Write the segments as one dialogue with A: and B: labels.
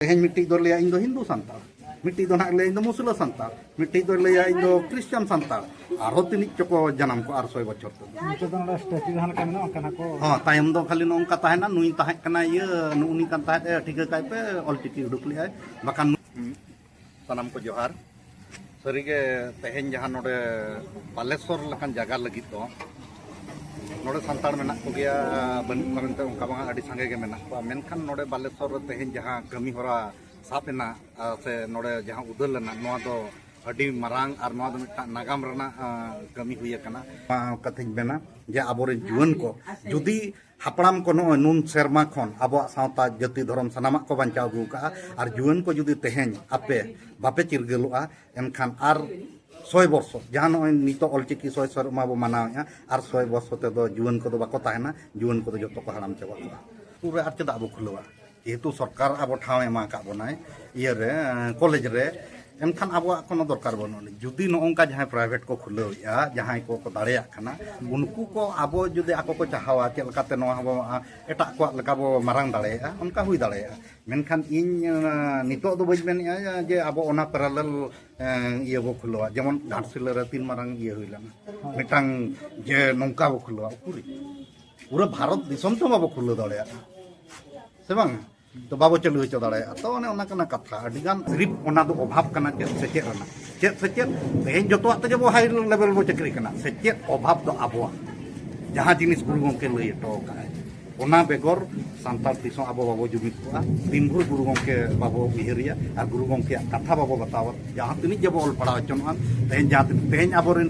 A: तेहें मिट्टी दो लिया इन दो हिंदू संताल मिट्टी दो नाक ले इन दो मुसला संताल मिट्टी दो लिया इन दो क्रिश्चियन संताल आरो तिनी चको जन्म को 800 बछर तो
B: स्टैचू जहां का मेना कना को
A: हां तायम दो खाली नोंका ताहेना नुई ताहे कना ये नुनी कान ताहे ठिका काय पे ऑलटिकी उडुक लिया बाकान सनम को जोहार सरीगे तेहें जहां नोडे बालेश्वर लकान जगह लगी तो नोडे संताड़ मेना को गया बन करनते उनका बांगा अडी संगे के मेना को मेनखान नोडे बालेश्वर तेहें जहां कमी होरा सापेना से नोडे जहां उदल लेना नोआ दो अडी मरांग और नोआ दो मिटा नागाम रना कमी हुई कना कथिन बेना जे आबोरे जुवन को जुदी हापड़ाम को नो नुन सेरमा खन आबो सावता जाति धर्म सनामा को बांचाव अगू का और जुवन को जुदी तेहें आपे बापे चिरगेलुआ एनखान आर 100 वर्ष जहां नित ऑलचिकी 100 शर्मा बो मनावेआ और 100 वर्ष ते दो जुवन को बाको ताहेना जुवन को जो को हराम चाबा पूरे आर चदा आबो खुलवा जेहेतु सरकार आबो ठाव एमा का बनाय इये रे कॉलेज रे एनखान आबो कोनो दरकार बनो जुदी नोंका जहां प्राइवेट को खुलौया जहां को दाड़ेया खाना उनको को आबो जुदी आको को चाहावा के लकाते नो आबो एटा को लका बो मारंग दाड़ेया उनका हुई दाड़ेया मेनखान इन नितो दो बज मेनिया जे आबो ओना पैरेलल ये बो खुलवा जेमन घाटसिला रे 3 मारंग ये हुइलाना मिटांग जे नोंका बो खुलवा पूरी पूरा भारत दिसम तो बाबो खुलो दाड़ेया से बांग तो बाबो चलू हो दाड़ेया तो ओने ओना कना कथा अडिगान सिर्फ ओना दो अभाव कना सेचेत रना सेचेत तेहें जतो आते जबो हाई लेवल बो चक्री कना सेचेत अभाव दो आबो जहां जिनिस गुरु गंके लई तो का ओना बेगर संताल दिसों आबो बाबो जुमित को दिन भर गुरु गंके बाबो उहिरिया और गुरु गंके कथा बाबो बताव जहां तिनि जबो ऑल पढ़ा चनन तेहें आबोरिन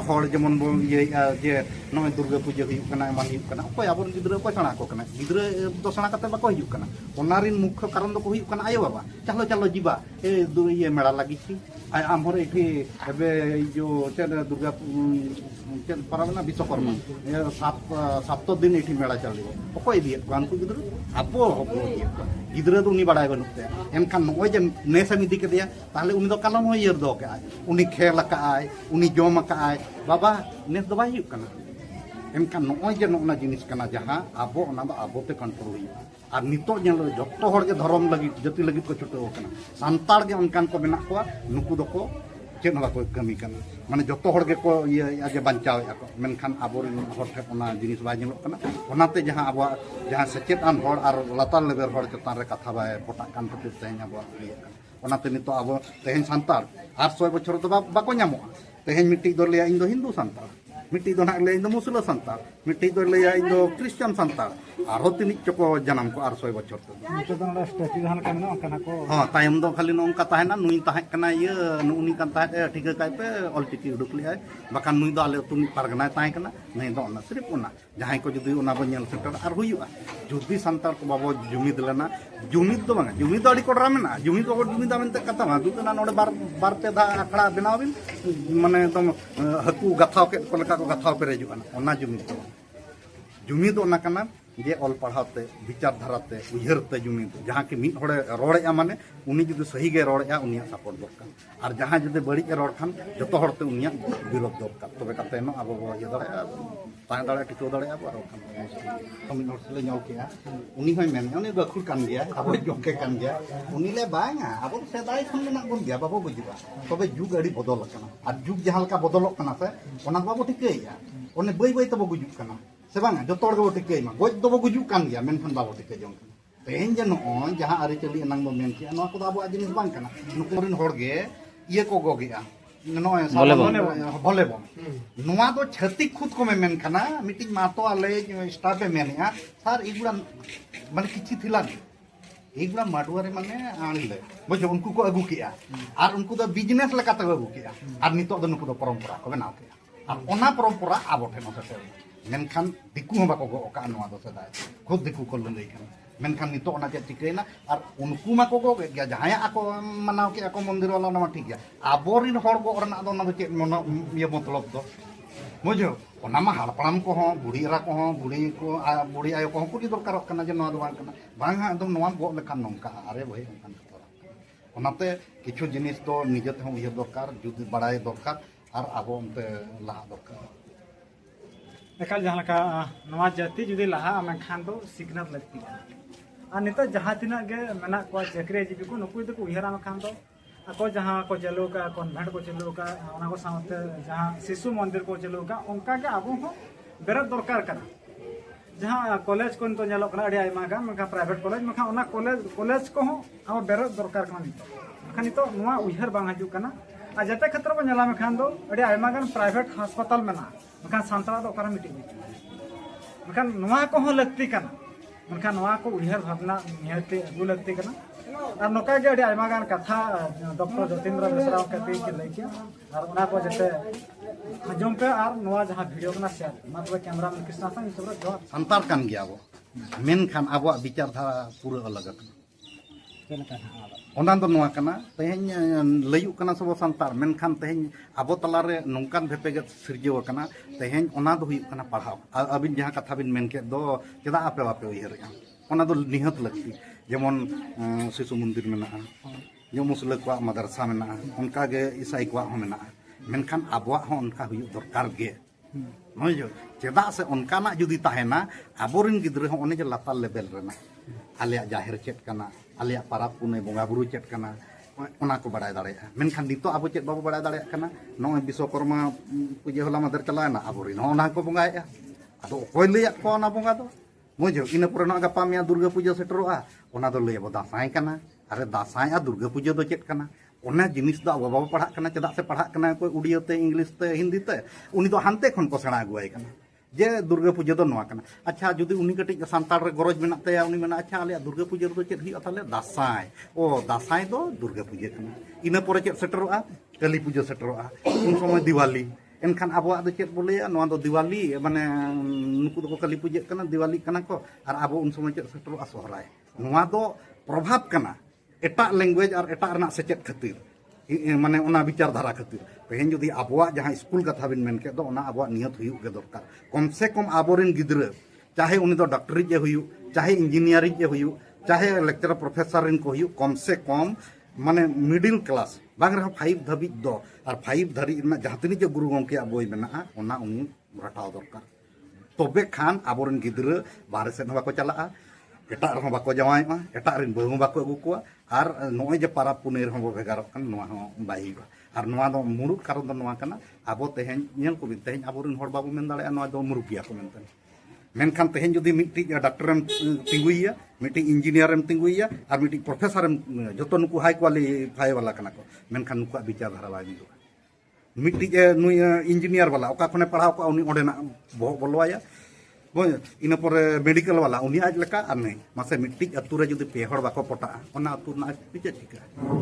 A: हर जेमन बो ये जे नय दुर्गा पूजा हुई कना मान हुई कना कोई आबोर गिद्रा को सणा को कना गिद्रा तो सणा कते बाको हुई कना ओनारिन मुख्य कारण दो हुई कना आयो बाबा चलो चलो जीवा ए ये मेला लगी छी आमर एठी एबे जो चल दुर्गा चल परबना विश्वकर्मा सात दिन एठी मेला चलियो कोई दिए कान को गिद्रा आबो गिद्रा दो उनी बडाय बनुते एनखान नय जे नेसम इदी के दिया ताले उनी दो कलम हो येर दो के उनी खेल का आय उनी जम का आय बाबा नेस दो बाय हुई कना एनखान नय जे नोना जिनिस कना जहां आबो ओना दो आबो पे कंट्रोल हुई और नितो जेल जत्तो हर के धर्म लगी जाति लगी को छुटो कना संताल के उनकान को मेना को नुकु दो को चेन हला को कमी कना माने जत्तो हर के को ये जे बंचाव या को मेनखान आबोर हर ठे ओना जिनिस बाय जेलो कना ओनाते जहां आबो जहां सचेतन हर और लतार लेबर हर चतान रे कथा बाय पटा कान खातिर तेहें आबो ओनाते नितो आबो तेहें संताल 800 बछर तो बाको ᱧᱟᱢᱚᱜᱼᱟ तेहें मिट्टी दो लिया इन दो हिंदू संताल मिट्टी दो नाक ले इन दो मुसला संताल मिट्टी दो लिया इन दो क्रिश्चियन संताल आरो तिनि चको जन्म को 800 बछर तो
B: स्टैचू जहां का मेना कना को
A: हां तायम दो खाली नोंका ताहेना नुई ताहे कना ये नुनी कान ताहे ठिका काय पे ऑलटिकी उडुक लिया बाकान नुई दो आले तुनी पारगना ताहे कना नहीं दो ना सिर्फ ओना जहां को जुदी ओना बनेल सेंटर आर हुयुआ जुदी संताल को बाबो जुमिद लेना जुमिद दो बांगा जुमिद दो अडी कोडरा मेना जुमिद को जुमिद आमेनते कथा मा दुतना नोडे बार पे दा आखड़ा बनाविन माने एकदम हकू गथाव के को लका को गथाव पे रेजु कना ओना जुमिद ओना कना जे ऑल पढ़ाते विचार धाराते उयहरते जुमिद जहां के मिद होड़े रोड़ेया माने उनी जुदी सही गे रोड़ेया उनिया सपोर्ट दरकार और जहां जुदी बड़ी ए रोड़ खान जतो होड़ते उनिया विरोध दरकार तबे कते नो आबो ये दाड़े ताय दाड़े टिको दाड़े आबो रोड़ खान हम नोट ले ᱧᱚᱞ केया उनी होय मेन उनी गखुर कान गया आबो जोके कान गया उनी ले बांगा आबो सेदाय खन मेना बन गया बाबो बुझिबा तबे जुग अड़ी बदल कना और जुग जहां लका बदलक कना से ओना बाबो टिकैया ओने बई बई तबो गुजुक कना से बांगा जतो हड़ गो टिकै मा गोज दो गुजुक कान गया मेनखान बाबो टिकै जंग तेहें जे नो जहां अरे चली अनंग बो मेन के नो को आबो जिनिस बांग कना नुको रिन हड़ गे ये को गोगिया नोय भले बम नोआ दो छतिक खुद को में मेन कना मीटिंग मातो आले स्टाफ पे मेनिया सर इगुड़ा माने किछि थिला इगुड़ा माडुआरे माने आनले बुझो उनको को अगु किया और उनको दो बिजनेस लकाते अगु किया और नितो दो नुको दो परंपरा को बनाव किया और ओना परंपरा आबो ठेनो से मेनखान दिकु हम बाको गो का नोआ दो सदाय खुद दिकु को लई खान मेनखान नितो ओना जे चिकैना और उनको मा को गो गया जहां आको मनाव के आको मंदिर वाला ना ठीक गया आबोरिन हर गो रना दो ना दो चे ये मतलब दो बुझो ओना मा हाड़पड़ाम को हो बुढ़ी एरा को हो बुढ़ी आयो को कुटी दरकार कना जे नोआ दो बांग कना बांग एकदम नोआ गो लेखान नोंका अरे भाई ओनकान ओनाते किछु जिनिस दो निजे ते उयहर दरकार जुदी बड़ाय दरकार और आबो उनते लहा दरकार
B: एकाल जहां का नवा जाति जुदी लहा में खान दो सिखनत लगती और नित जहाँ तीना मेना को चाकरी जीवी को नुकु को उहरा खान दो ako जहाँ को चलो का कॉन्वेंट को चलो का ओना को साथे जहाँ शिशु मंदिर को चलो का उनका के अब हो बेरत दरकार कना जहाँ कॉलेज को तो नेलो कना अड़ी आयमा का मका प्राइवेट कॉलेज मका ओना कॉलेज को हो अब बेरत दरकार कना नितो नुआ उहर बांग हजू कना आ जते क्षेत्र को नेला में खान दो अड़ी आयमा गान प्राइवेट अस्पताल मेना मका सांतरा दो ओकरा मिटी मका नुआ को हो लगती कना मका नुआ को उहर भावना निहते अगु लगती कना और नौका के अड़ी आयमा गान कथा डॉक्टर जतेंद्र मिश्रा के लई के और ओना को जते आजम पे और नुआ जहाँ वीडियो कना शेयर मतलब कैमरा में कृष्णा संग सब जो
A: संतार कान गया वो मेन खान अब विचारधारा पूरा अलग ओना दो नुआ कना तेहेन लयु कना सब संतार मेन खान तेहेन अब तलारे नोंकान भेपेगे सिरजेव कना तेहेन ओना दो हुई कना पढ़ाव अबिन जहाँ कथा बिन मेन के दो चेदा आपे बापे उयहरया ओना दो निहत लगती जेमन शिशु मंदिर में जो मुसला को मदरसा में उनका गे ईसाई को में मेनखान आबवा उनका हुई दरकार गे नजो चेदा से उनका जुदी तहना आबोरिन गिद्रे उन्हें जो लातार लेवल रेना आलिया जाहिर चेत कना आलिया पाराब पुने बोंगा बुरु चेत कना ओना को बड़ाय दाड़ेया मेनखान नितो आबो चेत बाबो बड़ाय दाड़ेया कना नोय विश्वकर्मा पूजा होला मदर चलाना आबोरिन ओना को बोंगाया आदो ओय लैया को ओना बोंगा दो मुझे इन पुराना गपा में दुर्गा पूजा सेटरोआ ओना दो लैबो दासाय कना अरे दासाय आ दुर्गा पूजा दो चेत कना ओना जिनिस दो बाबा पढ़ा कना चेदा से पढ़ा कना कोई उड़िया ते इंग्लिश ते हिंदी ते उनी दो हानते खन को सेणा अगुआय कना जे दुर्गा पूजा दो नोआ कना अच्छा जुदी उनी कटिज सांतार रे गरज मेना ते उनी मेना अच्छा आले दुर्गा पूजा दो चेत हुई ताले दासाय ओ दासाय दो दुर्गा पूजा कना इन पोरे चेत सेटरोआ काली पूजा सेटरोआ उन समय दिवाली एनखान आबोआ दो चेत बोलेया नोआ दो दिवाली माने नुकु दो काली पूजा कना दिवाली कना को और आबो उन समय चेत सेटरोआ सोहराय नोआ दो प्रभाव कना एटा लैंग्वेज और एटा रना सेचेत खातिर माने ओना विचारधारा खातिर तेहेन जुदी आबोआ जहाँ स्कूल कथा बिन मेन के दो ओना आबोआ नियत हुयुग के दरकार कम से कम आबोरिन गिद्रा चाहे उनी दो डॉक्टरी जे हुयु चाहे इंजीनियरिंग जे हुयु चाहे लेक्चर प्रोफेसर रिन को हुयु कम से कम माने मिडिल क्लास बांग रहा 5 धाबी दो और 5 धारी जहाँ तीन जो गुरु गंके बोई मेना ओना उनी रटाव दरकार तबे खान आबोरिन गिद्रा बाहर से बाको चला एटा रहो बाको जवायमा एटा रिन बहु बाको अगु कोआ और नोय जे पारा पुने रहो बो भेगार कन नोआ हो बाईबा और नोआ दो मुरुक कारण दो नोआ कना आबो तेहेन नेल को बिन तेहेन आबोरिन हर बाबू मेन दाड़े नोआ दो मुरुकिया को मेनते मेनखान तेहेन जुदी मिट्टी डॉक्टर एम तिंगुइया मिट्टी इंजीनियर एम तिंगुइया और मिट्टी प्रोफेसर एम जतो नुकु हाई क्वालिफाई वाला कना को मेनखान नुकु विचारधारा बाय मिदो मिट्टी नुई इंजीनियर वाला ओका खने पढ़ाव को उनी ओडेना बहक बोलवाया इन पर मेडिकल वाला उनी आज लेका और नहीं मासे मिट्टी अतुरे जुदी पे हड़ बाको पटा ओना अतु ना चिका